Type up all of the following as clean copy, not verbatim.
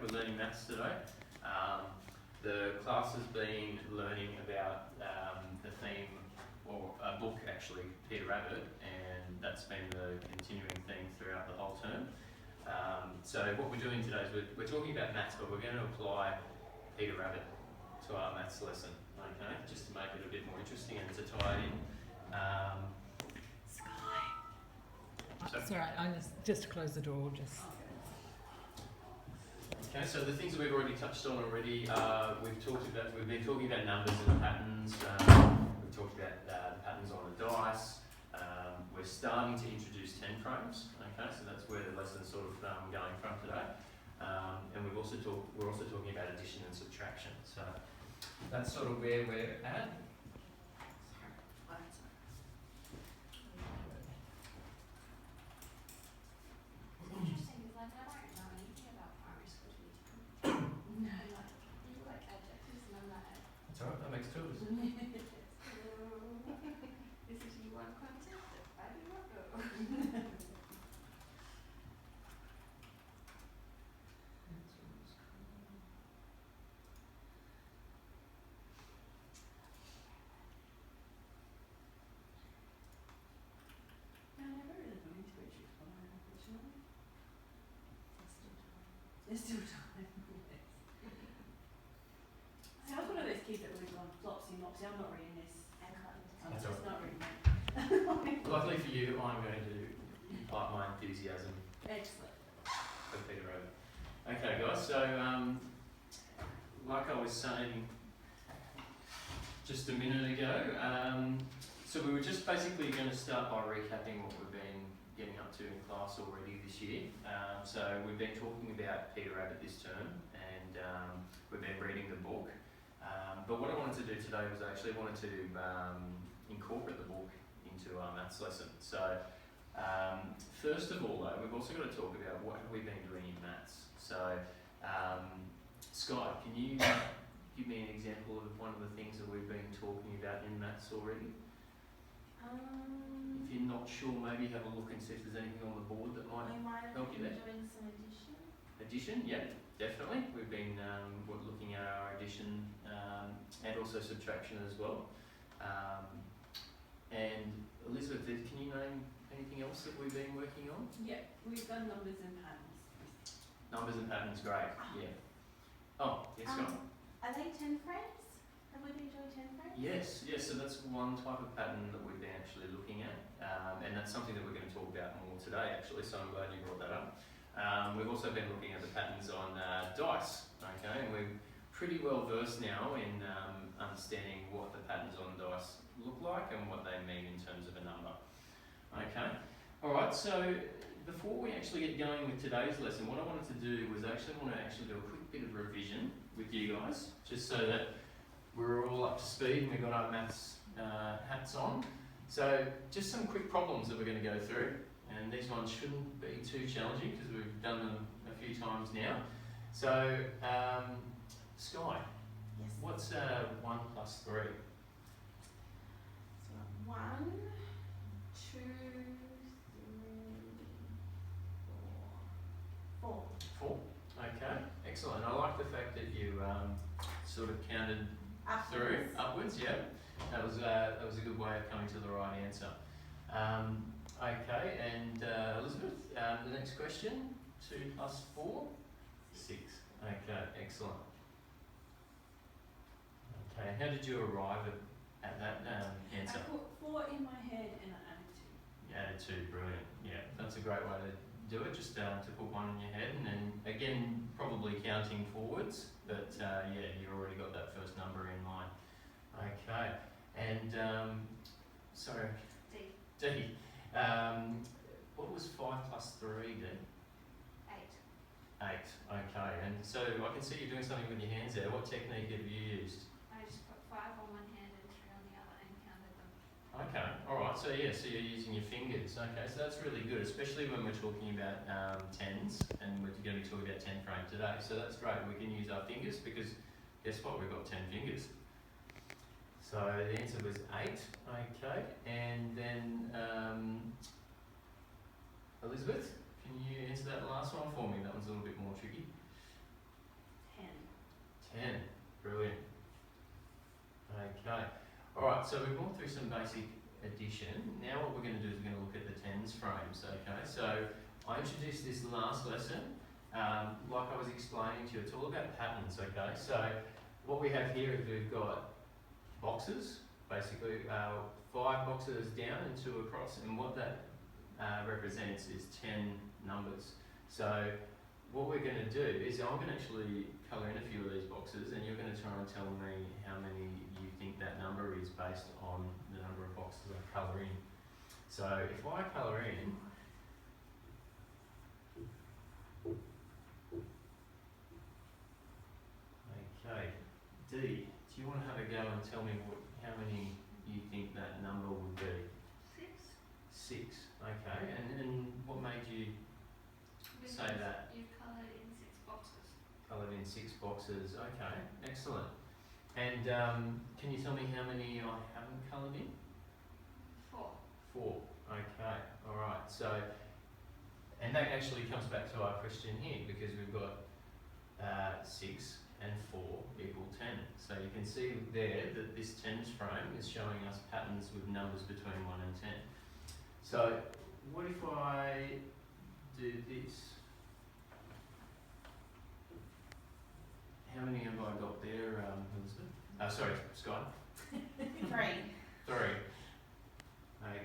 we're learning maths today. The class has been learning about the theme, or a book actually, Peter Rabbit, and that's been the continuing theme throughout the whole term. So what we're doing today is we're talking about maths, but we're going to apply Peter Rabbit to our maths lesson, okay, just to make it a bit more interesting and to tie it in. It's all right, I'm just to close the door, Okay, so the things that we've already touched on already, we've been talking about numbers and patterns. We've talked about the patterns on the dice. We're starting to introduce 10 frames. Okay, so that's where the lesson's sort of going from today. And we're also talking about addition and subtraction. So that's sort of where we're at. That's all right, that makes two of us. This is you one concept that I do not know. I never really got into it, unfortunately. There's still time. See, I was one of those kids that would have gone flopsy mopsy. I'm not reading this. I'm That's just all not reading it. Luckily for you, I'm going to impart my enthusiasm Excellent. for Peter Rabbit. Okay, guys, so like I was saying just a minute ago, so we were just basically going to start by recapping what we've been getting up to in class already this year. So we've been talking about Peter Rabbit this term, and we've been reading the book. But what I wanted to do today was I actually wanted to incorporate the book into our maths lesson. So first of all though, we've also got to talk about what have we been doing in maths. So Sky, can you give me an example of one of the things that we've been talking about in maths already? If you're not sure, maybe have a look and see if there's anything on the board that might help you there. Doing some addition. Addition, yeah, definitely. We've been looking at our addition and also subtraction as well. And Elizabeth, can you name anything else that we've been working on? Yeah, we've done numbers and patterns. Numbers and patterns, great. Yeah. Oh, yes, go on. Are they 10 frames? Have we been doing 10 frames? Yes, so that's one type of pattern that we've been actually looking at, and that's something that we're going to talk about more today actually, so I'm glad you brought that up. We've also been looking at the patterns on dice, okay, and we're pretty well versed now in understanding what the patterns on dice look like and what they mean in terms of a number. Okay, alright, so before we actually get going with today's lesson, what I wanted to do was I want to do a quick bit of revision with you guys, just so that we're all up to speed and we've got our maths hats on. So just some quick problems that we're going to go through, and these ones shouldn't be too challenging because we've done them a few times now. So Sky, Yes. what's 1 plus 3? So 1, 2, 3, 4. 4. Okay, excellent. I like the fact that you sort of counted upwards. Yeah, that was a good way of coming to the right answer. Okay, and Elizabeth, the next question: 2 plus 4, 6. Okay, excellent. Okay, how did you arrive at that answer? I put 4 in my head and I added 2. You added 2, brilliant. Yeah, that's a great way to do it. Just to put 1 in your head, and then again probably counting forwards. But yeah, you already got that first number in mind. Okay, and sorry, D. What was 5 plus 3, D? 8. 8. Okay, and so I can see you doing something with your hands there. What technique have you used? I just put 5 on one hand and 3 on the other and counted them. Okay, alright, so yeah, so you're using your fingers. Okay, so that's really good, especially when we're talking about tens, and we're going to be talking about 10 frame today. So that's great, we can use our fingers because guess what, we've got 10 fingers. So the answer was 8, okay, and then Elizabeth, can you answer that last one for me? That one's a little bit more tricky. so we've gone through some basic addition. Now what we're going to do is we're going to look at the tens frames, okay? So I introduced this last lesson. Like I was explaining to you, it's all about patterns, okay? So what we have here is we've got boxes, basically 5 boxes down and 2 across, and what that represents is 10 numbers. So what we're going to do is I'm going to actually colour in a few of these boxes, and you're going to try and tell me how many you think that number is based on the number of boxes I colour in. So if I colour in okay, D, do you want to have a go and tell me how many you think that number would be? 6, okay. And what made you say that? You've coloured in 6 boxes. Coloured in 6 boxes, okay, excellent. And can you tell me how many I haven't coloured in? 4. 4, okay, alright. So, and that actually comes back to our question here, because we've got 6 and 4 equal 10. So you can see there that this tens frame is showing us patterns with numbers between 1 and 10. So what if I do this? How many have I got there, Elizabeth? Sorry, Sky? 3. 3.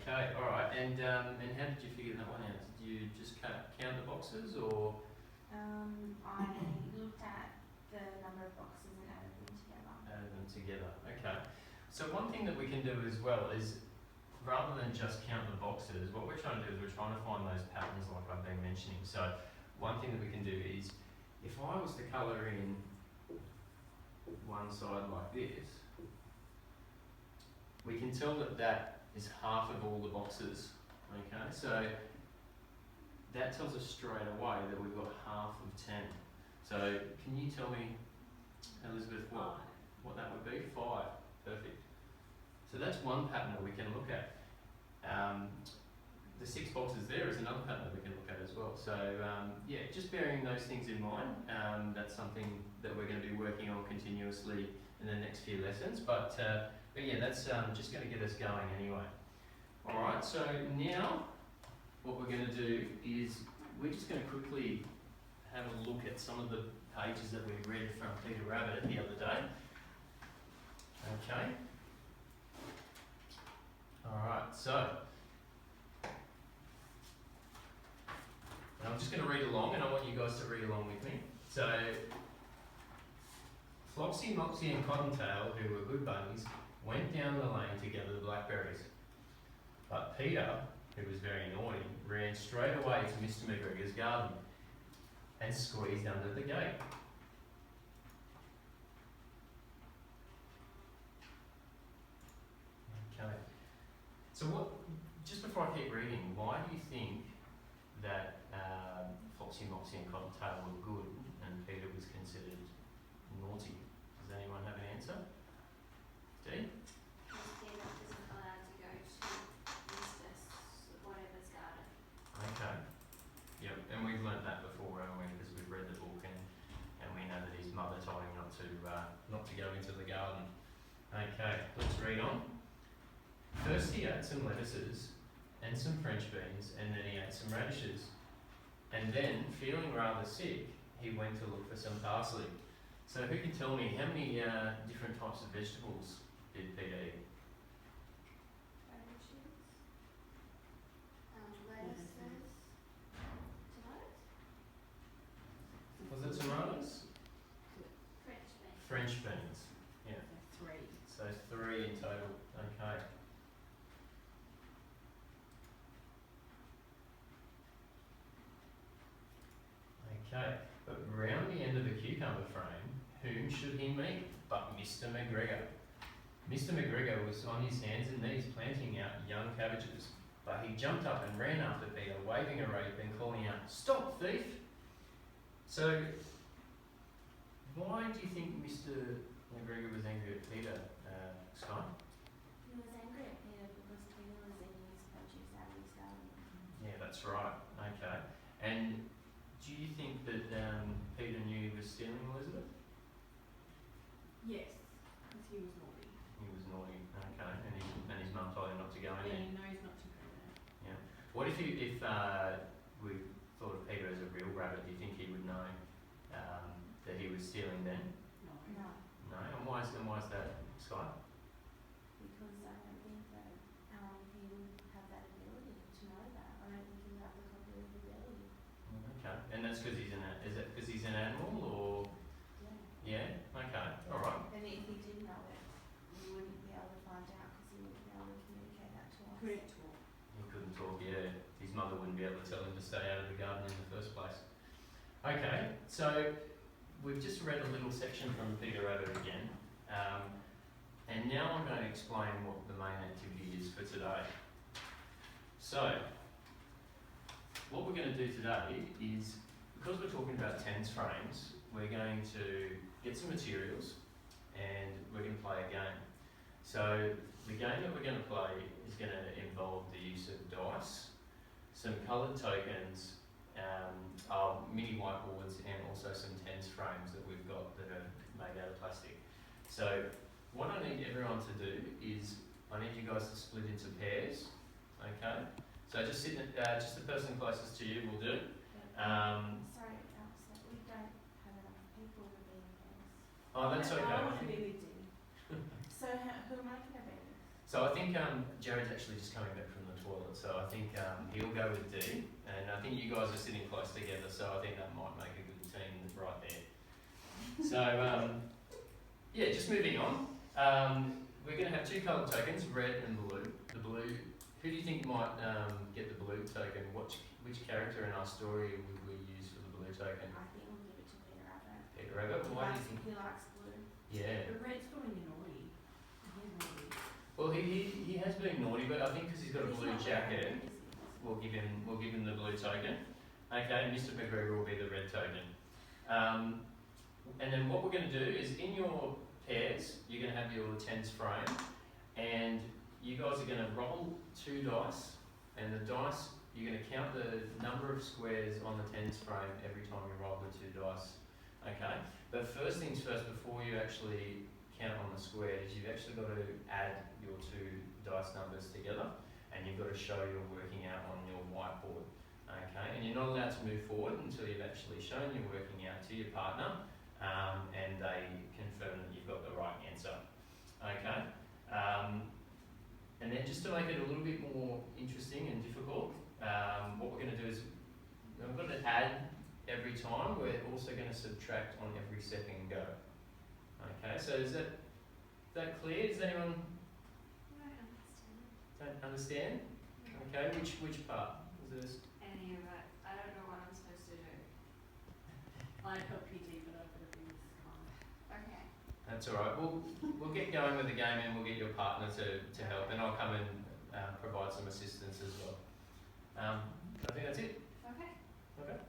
Okay, alright. And how did you figure that one out? Did you just count the boxes, or? I looked at the number of boxes and added them together. Added them together, okay. So one thing that we can do as well is, rather than just count the boxes, what we're trying to do is we're trying to find those patterns like I've been mentioning. So one thing that we can do is, if I was to colour in one side like this, we can tell that that is half of all the boxes, okay? So that tells us straight away that we've got half of 10. So can you tell me, Elizabeth, what that would be? 5, perfect. So that's one pattern that we can look at. The 6 boxes there is another pattern that we can look at as well. So yeah, just bearing those things in mind, that's something that we're going to be working on continuously in the next few lessons. But yeah, that's just going to get us going anyway. Alright, so now what we're going to do is we're just going to quickly have a look at some of the pages that we read from Peter Rabbit the other day. Okay. Alright, so I'm just going to read along, and I want you guys to read along with me. So, Flopsy, Mopsy and Cottontail, who were good bunnies, went down the lane to gather the blackberries. But Peter, who was very naughty, ran straight away to Mr. McGregor's garden and squeezed under the gate. Okay. So just before I keep reading, why do you think that Flopsy, Mopsy and Cottontail were good and Peter was considered naughty? Does anyone have an answer? D? Because Peter isn't allowed to go to Mr. whatever's garden. Okay. Yep, and we've learnt that before, haven't we? Because we've read the book and we know that his mother told him not to go into the garden. Okay, let's read on. First he ate some lettuces and some French beans, and then he ate some radishes. And then, feeling rather sick, he went to look for some parsley. So who can tell me how many different types of vegetables did Peter eat? Radishes. Lettuces. Tomatoes. Was it tomatoes? French beans. French beans. Yeah. 3. So 3 in total. Okay. Okay, but round the end of the cucumber frame, whom should he meet but Mr. McGregor? Mr. McGregor was on his hands and knees planting out young cabbages, but he jumped up and ran after Peter, waving a rake and calling out, "Stop, thief!" So, why do you think Mr. McGregor was angry at Peter, Scott? He was angry at Peter because Peter was eating his produce out of his garden. Yeah, that's right. Okay. And do you think that Peter knew he was stealing, Elizabeth? Yes, because he was naughty. He was naughty. Okay. And we thought of Peter as a real rabbit, do you think he would know that he was stealing then? No. No, No? And why is that, Sky? because I don't think that he would have that ability to know that. I don't think he would have the cognitive ability. Okay. And that's because he's is it because he's an animal or? Yeah. Yeah? Okay. Alright. And if he did know it, we wouldn't be able to find out because he wouldn't be able to communicate that to us. Couldn't talk. He couldn't talk, yeah. His mother wouldn't be able to tell him to stay out of the garden in the first place. Okay, so we've just read a little section from Peter Rabbit again. And now I'm going to explain what the main activity is for today. So, what we're going to do today is, because we're talking about tens frames, we're going to get some materials and we're going to play a game. So, the game that we're going to play is going to involve the use of dice, some coloured tokens, our mini whiteboards, and also some tens frames that we've got that are made out of plastic. So, what I need everyone to do is, I need you guys to split into pairs, okay? So just just the person closest to you will do. Sorry, so we don't have enough people to be in pairs. Oh, that's okay. I want to be with Dee. So who am I going to be with? So I think Jared's actually just coming back from the toilet, so I think he'll go with D, and I think you guys are sitting close together, so I think that might make a good team right there. So, yeah, just moving on. We're going to have two coloured tokens, red and blue. The blue, who do you think might get the blue token? Which character in our story would we use for the blue token? I think we'll give it to Peter Rabbit. Peter Rabbit. Why do you think? He likes blue. Yeah. The red's probably naughty. He's naughty. Well, he has been naughty, but I think because he's got a He's blue not jacket, wearing it, is he? we'll give him the blue token. Okay, Mr. McGregor will be the red token. And then what we're going to do is in your pairs, you're going to have your tens frame, and you guys are going to roll two dice, and the dice, you're going to count the number of squares on the tens frame every time you roll the two dice. Okay, but first things first, before you actually count on the squares, you've actually got to add your two dice numbers together, and you've got to show your working out on your whiteboard. Okay, and you're not allowed to move forward until you've actually shown your working out to your partner, and they confirm that you've got the right answer. Okay, and then just to make it a little bit more interesting and difficult, what we're going to do is we're going to add every time. We're also going to subtract on every second go. Okay, so is that clear? Does anyone don't understand? Okay, which part? Is this? Any of it. I don't know what I'm supposed to do. I'd help you, Dee, but I've got to be this calm. Okay. That's all right. We'll get going with the game, and we'll get your partner to help, and I'll come and provide some assistance as well. I think that's it. Okay. Okay.